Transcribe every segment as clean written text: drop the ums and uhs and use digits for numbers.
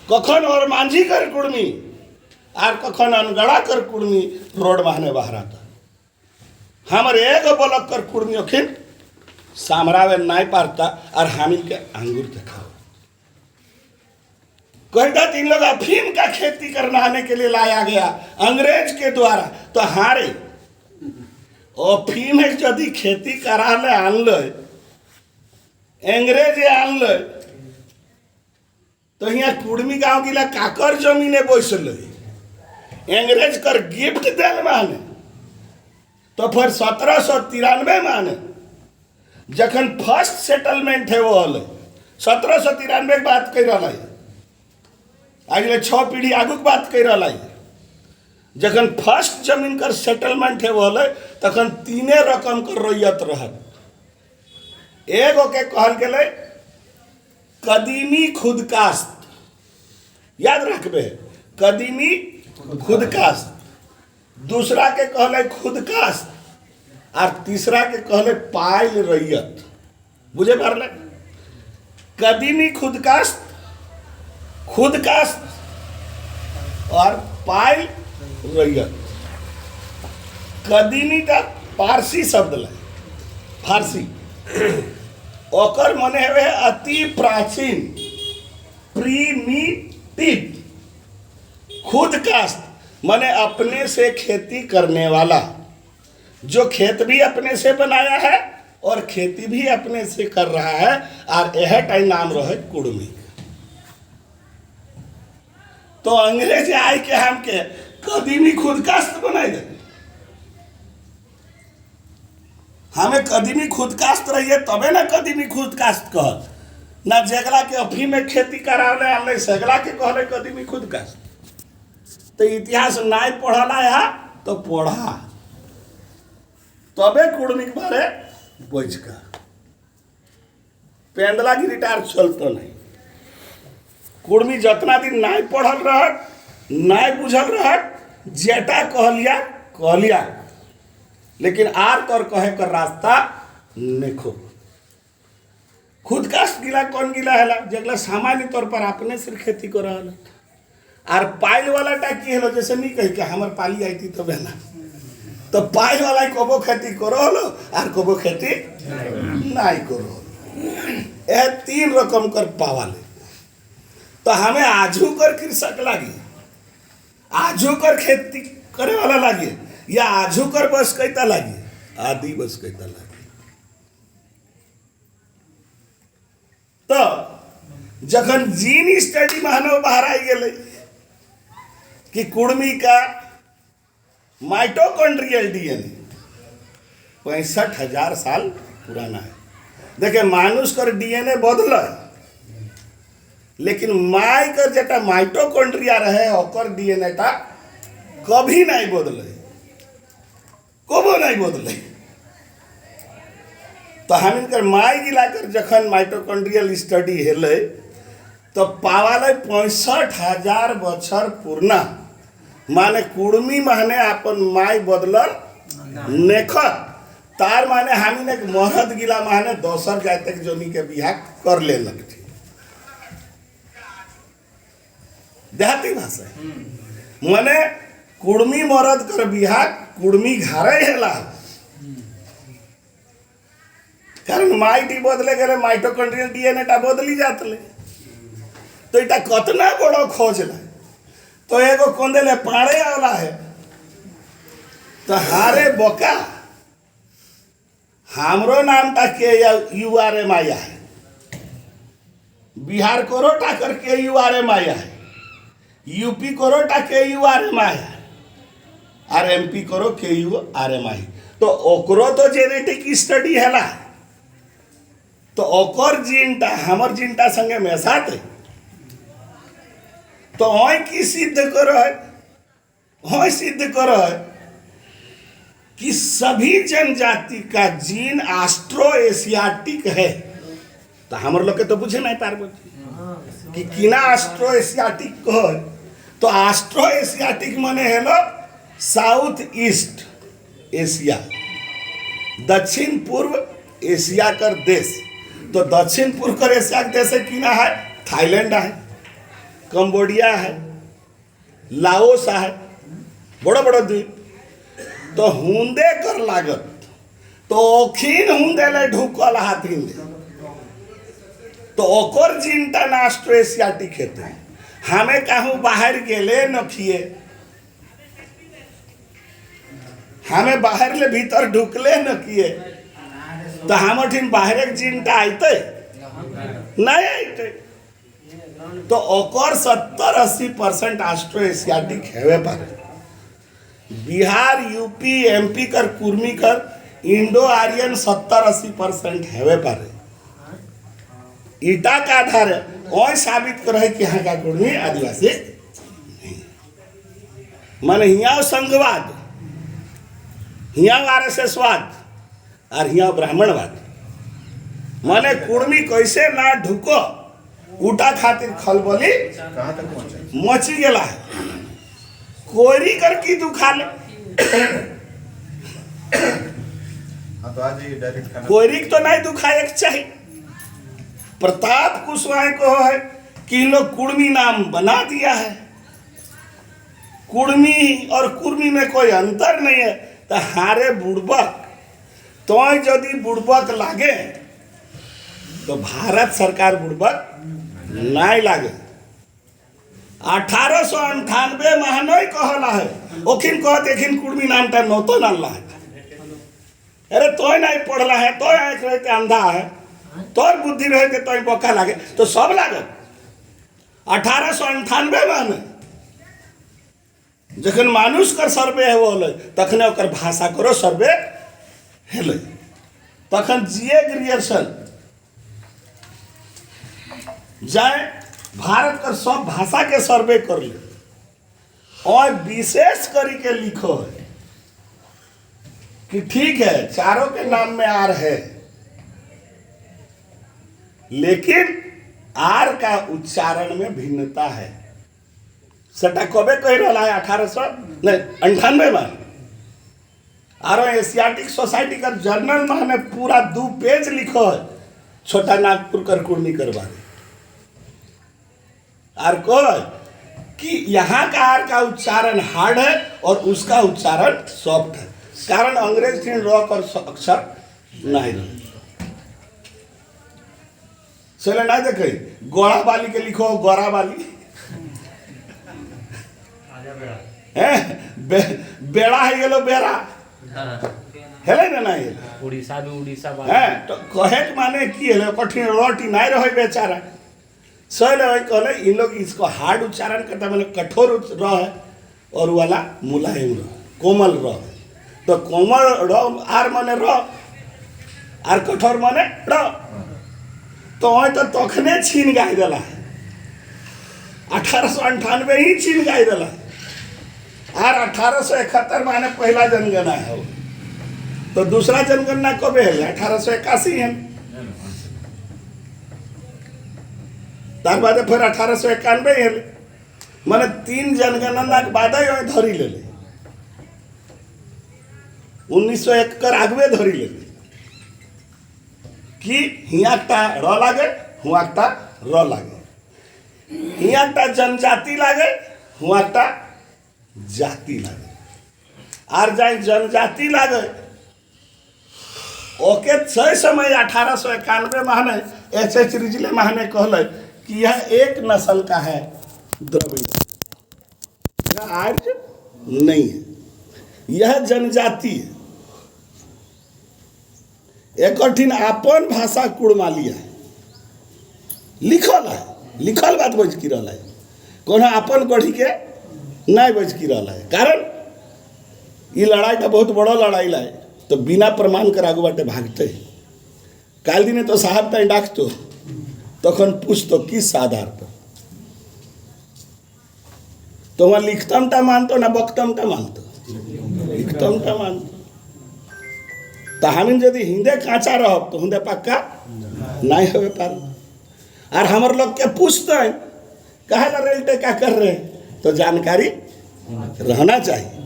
कखन और मांझी कर कुड़मी आर कखन अनगड़ा कर कुड़मी रोड माहने बहरा था हमर एगो बलक कर कुड़मी अखिन सामरावे नाई पारता और हामिल के अंगूर दिखाओ कहता तीन लोग अफीम का खेती करने के लिए लाया गया अंग्रेज के द्वारा तो हारे अफीम यदि खेती करा ले आन लो अंग्रेज आन लो तो यहाँ कुड़मी गांव गिला काकर जमीने बैसल अंग्रेज कर गिफ्ट दिल माने तो फिर 1793 माने जखन फर्स्ट सेटलमेंट है वो हल 1793 की बात कर रहा है अगले 6 पीढ़ी आगू की बात कर रहा है जखन फर्स्ट जमीन कर सेटलमेंट है वो हल तखन 3 रकम कर रैयत रहत एगो के कहल गेलै कदीमी खुदकास्त याद रखबे कदीमी खुदकास्त दूसरा के कहले खुदकास्त और तीसरा के कहले पाइल रैयत बुझे पारले कदीमी खुदकास्त और पाइल रैयत कदीमी का पारसी शब्द है फारसी ओकर मने हुए अति प्राचीन प्रीमिटिव खुदकास्त मने अपने से खेती करने वाला जो खेत भी अपने से बनाया है और खेती भी अपने से कर रहा है और यह टाइम नाम रहे कुड़मी तो अंग्रेज आए के हम के कदीमी खुदकास्त बनाए दे हमें कदीमी खुदकास्त रहिए तबे ना कदीमी खुदकास्त कह ना जगला के अफी में खेती कराने आने सगला के कहले कदीमी खुदकास्त तो इतिहास नाई पढ़ला है तो पढ़ा तबे कुड़मी के बारे बोझ का पेंदला की रिटायर चलते नहीं कुड़मी जितना दिन नाई पढ़ल रहत नाई बुझल रहत जेटा कहलिया लेकिन आर कर कहे कर रास्ता नेखो खुदकास्ट गिला कौन गिला है जगला सामान्य तौर पर अपने सिर खेती कर रहा और पाइल वाला टाइप की है जैसे नहीं कही कि हमार पाली आई थी तो बहना तो पाइल वाला कबो खेती करो लो और कबो खेती नहीं करो यह 3 रकम कर पावाले तो हमें आजू कर कृषक लगी आजू कर खेती करे वाला लगे या आजू कर बस कैता लगी आदि बस कैता लगी तो जखन जीन स्टडी मानव बाहर आई गए कि कुड़मी का माइटोकॉन्ड्रियल डीएनए 65,000 साल पुराना है देखे मानुष कर डीएनए बदल लेकिन माई कर जेटा माइटोकॉन्ड्रिया रहे ओकर डीएनए टा कभी नहीं बदले कबो नहीं बदले तो हम इनकर माई गिलाकर जखन माइटोकॉन्ड्रियल स्टडी हेले तो पावाले 65,000 बछर पुरना माने कुड़मी माने अपन माई बदलल नेखत तार माने हमी ने मरद गिला माने दोसर जाते जोनी के बिहा कर ले लगती देहाती भाषा माने कुड़मी मरद कर बिहा कुड़मी घरे हेला कारण माइटी बदले गए माइटोकॉन्ड्रियल डीएनए टा बदली जातले तो इटा कतना बड़ो खोज ला तो एगो कोंदेले पाड़े वाला है तो हारे बोका हमरो नाम टा के URM आया है बिहार कोरोटा करके URM आया है यूपी कोरोटा के URM आया है और MP करो के URM आई तो ओकरो तो जेनेटिक स्टडी हैला तो ओकर जीनटा हमर जीनटा संगे मेसाते तो ओय की सिद्ध करो है ओय सिद्ध करो है कि सभी जनजाति का जीन ऑस्ट्रो एशियाटिक है तो हमर लोग के तो बुझे नहीं पार्वती कि किना ऑस्ट्रो एशियाटिक को तो ऑस्ट्रो एशियाटिक माने है लो साउथ ईस्ट एशिया दक्षिण पूर्व एशिया कर देश तो दक्षिण पूर्व कर एशिया के देश किना है थाईलैंड है कंबोडिया है, लाओस है, बड़ा बड़ा द्वीप। तो हुंदे कर लागत तो ओखिन हुंदे ले ढुकल हाथिन ले तो ओकर जिनटा नास्ट्रो एशियाटिक हेते। हमें कहूँ बाहर गेले न खिए, हमें बाहर ले भीतर ढुकले न किए तो हम ठिन बाहर के जिनटा आते नहीं आते। तो ओकर 70-80% ऑस्ट्रो एशियाटिक हेवे पर बिहार यूपी एमपी कर कुर्मी कर इंडो आर्यन 70-80% हेवे पर ईटा का आधार है और साबित कर है कि यहाँ का कुर्मी आदिवासी नहीं। मन हिया संघवाद, हिया आरएसएसवाद और हिया ब्राह्मणवाद। माने कुर्मी कैसे ना ढुको उठा खातिर खलबली मची गेला है। कोरी कर की दुखा ले कोरी तो नहीं दुखाए चाहिए। प्रताप कुशवाहा को है कि इन लोग कुर्मी नाम बना दिया है। कुर्मी और कुर्मी में कोई अंतर नहीं है। तो हारे बुड़बक तो यदि बुड़बक लागे तो भारत सरकार बुड़बक नहीं लागे। 1898 महानय कहला है ओखिन कहत एखिन कुर्मी नामटा नौतो नाला है। अरे तो नहीं पढ़ला है, तो आँख रहते अंधा है, तोर बुद्धि रहते तो बका लागे तो सब लागत। 1898 में जखन मानुष कर सर्वे होल तखने ओकर भाषा करो सर्वे हेले। तखन जीए ग्रियर्सन जाए भारत का सब भाषा के सर्वे कर ले और विशेष करी के लिखो है कि ठीक है चारों के नाम में आर है, लेकिन आर का उच्चारण में भिन्नता है। सटा कबे कह रहा है 1898 में आरो एशियाटिक सोसाइटी का जर्नल में पूरा 2 पेज लिखो है छोटा नागपुर कर कुर्मी करवाने आर को कि यहाँ का आर का उच्चारण हार्ड है और उसका उच्चारण सॉफ्ट है। कारण अंग्रेज थी रॉक और अक्षर नहीं रहे चले ना देखे गोड़ा बाली के लिखो गोरा बाली बेड़ा है गेलो बेड़ा हेले ना नहीं उड़ीसा में उड़ीसा तो कहे माने की हेले कठिन रोटी नहीं रहे बेचारा सही है। कहले इन लोग इसको हार्ड उच्चारण करता मैंने कठोर रहे और वाला मुलायम रहे कोमल रहे। तो कोमल रह आर माने रह आर कठोर माने रह तो तखने छीन गाय दिला 1898 ही छीन गाय दिला आर 1871 माने पहला जनगणना है तो दूसरा जनगणना कब है 1881 है। तार बाद फिर 1891 है माने 3 जनगणना के बाद धरी ले 1901 कर आगवे धरी ले कि हियाकटा र लागे हुआकटा र लागे हियाकटा जनजाति लागे हुआकटा जाति लागे आर जाए जनजाति लागे ओके सही समय 1891 महाने एच रिजले महाने कहले कि यह एक नस्ल का है द्रविड़, यह आर्य नहीं है, यह जनजाति है। एक कठिन अपन भाषा कुड़मालिया है लिखल बात बज की रहा है कौन अपन गढ़ी के नहीं बज की रहा है। कारण ये लड़ाई का बहुत बड़ा लड़ाई लाए तो बिना प्रमाण कर आगू बाटे भागते काल दिन तो साहब तक डाक तखन पूछ तो किस आधार पर तो वहाँ लिखतमटा मानतो ना बक्तमटा मानतो लिखतमटा मानतो। तो हम यदि हिंदे काँचा रह तो हिंदे पक्का नहीं हो पार और हमारे लोग के पूछते हैं कहे ला रेल टेका कर रहे हैं तो जानकारी रहना चाहिए।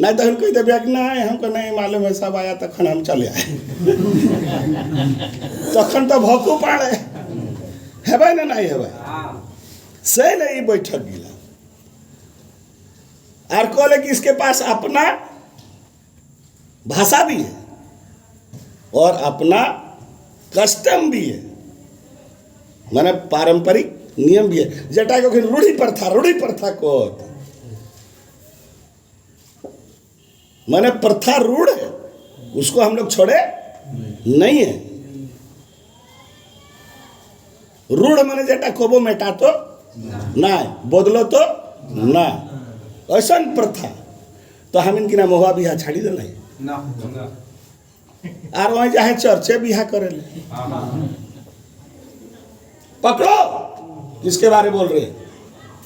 नहीं तो हम कोई दे ना है हमको नहीं मालूम है सब आया तखन हम चले आए तखन तो भोकू पाड़े है भाई ना नहीं है भाई से नहीं बैठक गिला और कहले कि इसके पास अपना भाषा भी है और अपना कस्टम भी है, माने पारंपरिक नियम भी है, जेटा को रूढ़ी प्रथा को माने प्रथा रूढ़ है, उसको हम लोग छोड़े नहीं है। रूढ़ माने जेटा कोबो मेटा तो ना बदलो तो ना ऐसा प्रथा तो हम इनकी ना मोहा बिहा छाड़ी दिल और वहीं चाहे चर्चे बिहा करे ले। पकड़ो किसके बारे बोल रहे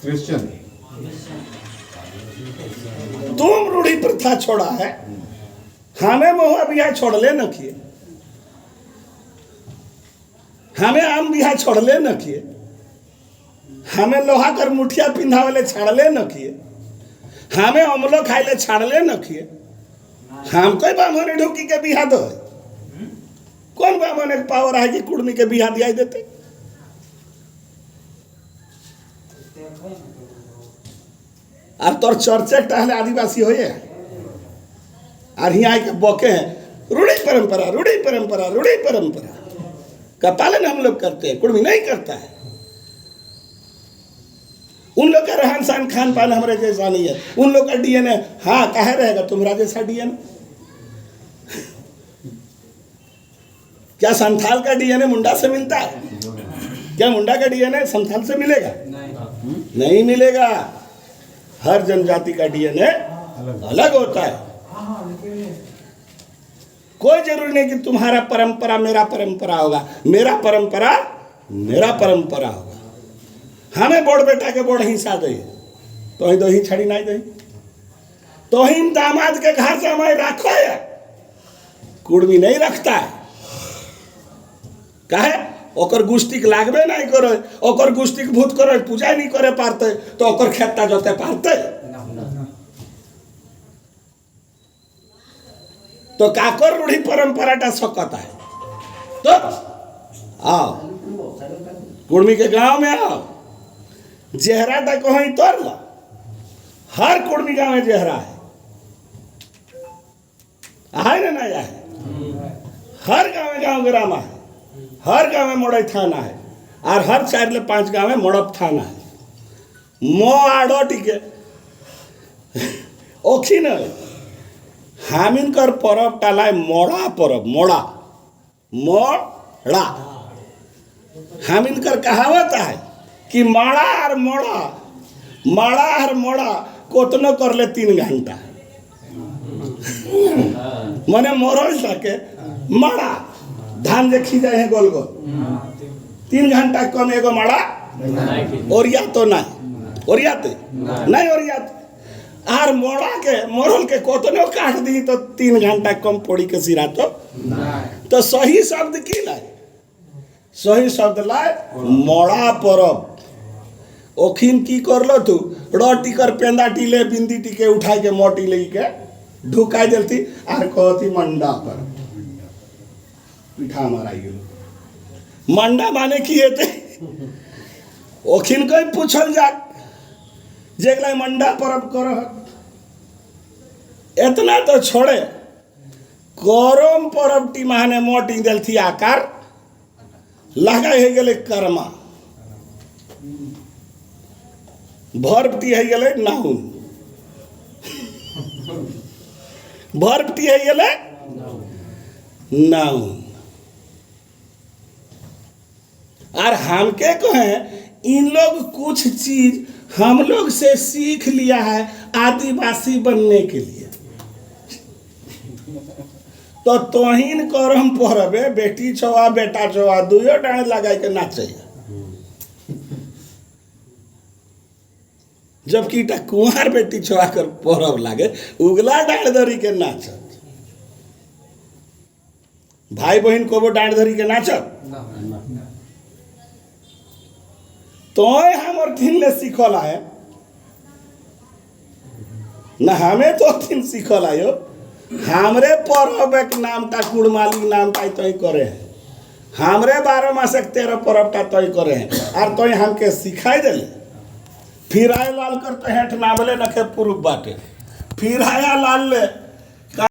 क्रिश्चियन। तुम रूढ़ी प्रथा छोड़ा है, हमें मोहा बिहा छोड़ ले न किए, हमें आम बिहा छोड़ ले न किए, हमें लोहा कर मुठिया पिंधा वाले छाड़ ले न किए, हमें अमलो खाए ले छाड़ ले न किए, हम कोई बामने ढूकी के बिहा दो, कौन बामने पावर है कि कुड़मी के बिहा दिया देते। और तोर चर्चे टहले आदिवासी हो और यहाँ के बोके हैं रूढ़ी परंपरा रूढ़ी परंपरा रूढ़ी परंपरा का पालन हम लोग करते हैं, कुड़मी नहीं करता है। उन लोग का रहन सहन खान पान हमारे जैसा नहीं है, उन लोग का डीएनए हाँ कहे रहेगा तुम्हारा जैसा डीएनए। क्या संथाल का डीएनए मुंडा से मिलता है? क्या मुंडा का डीएनए संथाल से मिलेगा? नहीं मिलेगा। हर जनजाति का डीएनए अलग होता है। कोई जरूरी नहीं कि तुम्हारा परंपरा मेरा परंपरा होगा, मेरा परंपरा मेरा परंपरा होगा। हमें बोड़ बेटा के बोड़ हिंसा दे तो ही दो ही छड़ी नहीं दे तो ही दामाद के घर से हमें रखो है, कुड़मी नहीं रखता है। काहे ओकर गुस्टिक लागबे नहीं करे, ओकर गुस्टिक भूत करे पूजा नहीं करे पारते तो ओकर खेता जोते पारते तो काकर रूढ़ी परंपराटा सकता है। तो आओ कुड़मी के गांव में आओ, जेहरा तक कहीं तोड़ लो। हर कुड़मी गांव में जेहरा है ना नहीं है? हर गांव में गांव ग्रामा है, हर गांव में मोड़ई थाना है और हर 4 ले 5 गांव में मोड़प थाना है। मो आड़ो टिके ओखी न हामिन कर परब टालाय मोड़ा परब मोड़ा मोड़ा हामिन कर कहावत है कि माड़ा और मोड़ा कोतनो कर ले 3 घंटा मने मोरल सके माड़ा धान जे खी जाए गोल गोल 3 घंटा कम एगो माड़ा ओरिया तो नहीं ओरियाते नहीं ओरियाते आर मोड़ा के मोरल के कोतनो काट दी तो 3 घंटा कम पोड़ी के सिरा तो सही शब्द की लाए, सही शब्द लाए मोड़ा परब। ओखिन की कर लो तू रोटी कर पेंदा टीले बिंदी टीके उठाई के मोटी ले के ढुकाई देती आर कहती मंडा पर पिठा माराई मंडा माने की हेते ओखिन कोई पूछल जा जेगला मंडा परब कर इतना तो छोड़े करम परब टी माने मोटी देल थी आकार लगा है गेले कर्मा भरपटी है गेले नाउन भरपटी है गेले नाउन और हम के कहें इन लोग कुछ चीज हम लोग से सीख लिया है आदिवासी बनने के लिए। तो तोहिन करम परबे बेटी छवा बेटा छवा दुयो डांड लगा के नाचे जबकि टा कुंवार बेटी छवा कर परब लागे उगला डांड धरी के नाचत भाई बहन को वो डांड धरी के नाचत तो हमर थिन ले सीखल है ना हमें तो थिन सीखल आयो हमरे परब एक नाम ता कुड़माली नाम ता तो करे हैं हमरे 12 मास 13 परब ता तो करे हैं और तो हमके सिखाई दे फिर आया लाल करते हेठ नामले नखे पूर्व बाटे फिर आया लाल ले